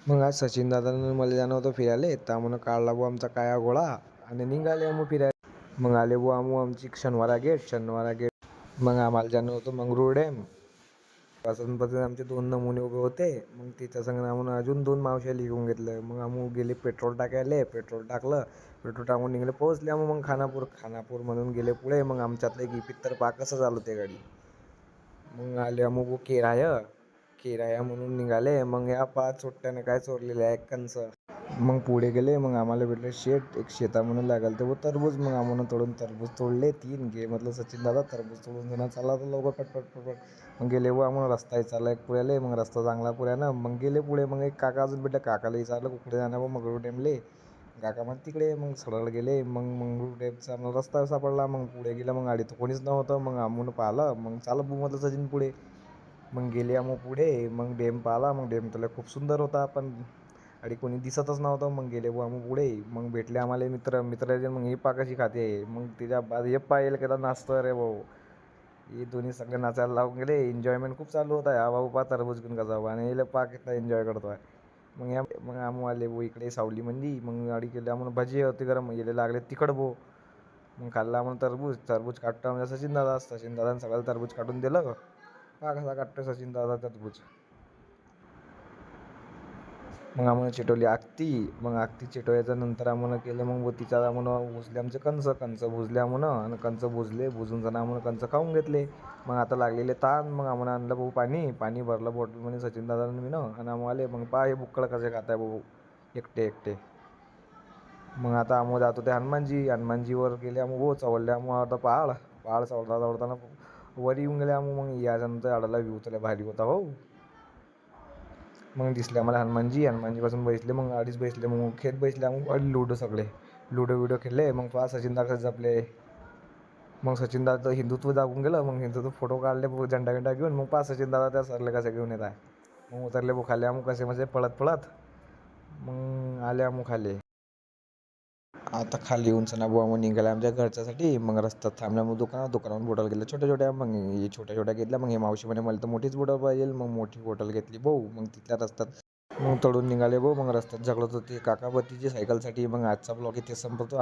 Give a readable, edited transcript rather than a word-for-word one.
मग आज सचिन दादानं मला जाणं होतं फिरायला, तर म्हणून काढला बुवा आमचा काया घोडा आणि निघाले आम्ही फिरायला. मग आले बुवा आमची शनिवारा गेट. मग आम्हाला जाणं होतं मंगरूळ डॅम पासून आमचे 2 नमुने उभे होते. मग तिच्या संग आम्ही अजून 2 मावश्या घेऊन घेतलं. मग आम्ही गेले पेट्रोल टाकायला. पेट्रोल टाकलं. पेट्रोल टाकून निघाले. पोहोचले आम्ही मग खानापूर म्हणून गेले पुढे. मग आमच्यातलं एक इपित्तर पहा कसं चालवते गाडी. मग आले आम्ही केराया म्हणून निघाले. मग या 5 चोट्ट्याने काय चोरलेले आहे कंस. मग पुढे गेले. मग आम्हाला भेटले एक शेता म्हणून लागल ते व टरबूज. मग आम्हाला तोडून टरबूज तोडले 3 म्हटलं सचिन दादा टरबूज तोडून जण चालला तर लवकर पटपट. मग गेले व आम्हाला रस्ता चालला एक पुढ्याले. मग रस्ता चांगला पुढ्यानं. मग गेले पुढे. मग एक काका अजून भेटले. काकाला विचारलं कुठे जाणार व मंगरूळ डॅमले. काका मग तिकडे. मग सरळ गेले. मग मंगरूळ डॅमचा आम्हाला रस्ता सापडला. मग पुढे गेला. मग गाडी तर कोणीच नव्हतं. मग आम्ही पाहिलं. मग चालत म्हटलं सचिन पुढे. मग गेले आम्ही पुढे. मग डॅम पाहिला. मग डॅम तर खूप सुंदर होता. पण आणि कोणी दिसतच नव्हतं. मग गेले बुवा आम्ही पुढे. मग भेटले आम्हाला मित्र. मग हे पा कशी खाते. मग त्याच्या बाद हे पाहिलं की नाचतं रे भाऊ. हे दोन्ही सगळे नाचायला लावून गेले. एन्जॉयमेंट खूप चालू होता. हा भाऊ पा टरबूज घेऊन कसा आणि हे पा किती एन्जॉय करतोय. मग आम्ही आले भाऊ इकडे सावलीमध्ये. मग गाडी केली आम्हाला भजी होती गरम गेले लागले तिखट भाऊ. मग खाल्ला म्हणून टरबूज काढतो म्हणजे सचिन दादानं सगळं टरबूज काढून दिलं. पहा कसा काढतोय सचिन दादा टरबूज. मग आम्हाला चिटवली आखती. मग आखती चिटवायच्या नंतर आम्हाला केलं मग तिच्या आम्हाला भुजले आमचे कंच भुजले आम्हाला. आणि कंच भुजून जण आम्हाला कंच खाऊन घेतले. मग आता लागलेले ताण. मग आम्हाला आणलं भाऊ पाणी भरलं बॉटलमध्ये सचिन दादानं मी आणि आम्हाला आले. मग पहा हे बुक्कड कसे खाताय भाऊ एकटे. मग आता आम्ही जातो ते हनुमानजीवर गेले आम्ही भाऊ चवडले आम्ही आता पहाड चढताना वर येऊन गेले आम्ही. मग याच्यानंतर आडाला व्ह्यू त्याला भारी होता भाऊ. मग दिसले आम्हाला हनुमानजीपासून बसले. मग अडीच बसले. मग खेत बसले आम्ही लुडो खेळले. मग पहा सचिन दादा जपले. मग सचिन दादा हिंदुत्व दाखवून गेलं. मग हिंदुत्व फोटो काढले झेंडा घेऊन. मग पहा सचिन दादा त्या सरले कसे घेऊन येत आहे. मग उतरले खाली आम्ही कसे पळत. मग आले आम्ही खाली. आता खाली येऊन सणा बुवा मग निघाले आमच्या घरच्यासाठी. मग रस्त्यात थांबल्या मग दुकानावर बॉटल घेतल्या छोट्या. मग हे छोट्या घेतल्या. मग हे मावशी म्हणे मला तर मोठीच बॉटल पाहिजे. मग मोठी बॉटल घेतली भाऊ. मग तिथल्या रस्त्यात मग तळून निघाले भाऊ. मग रस्त्यात झगडत होते काका बत्तीची सायकलसाठी. मग आजचा ब्लॉग इथे संपवतो.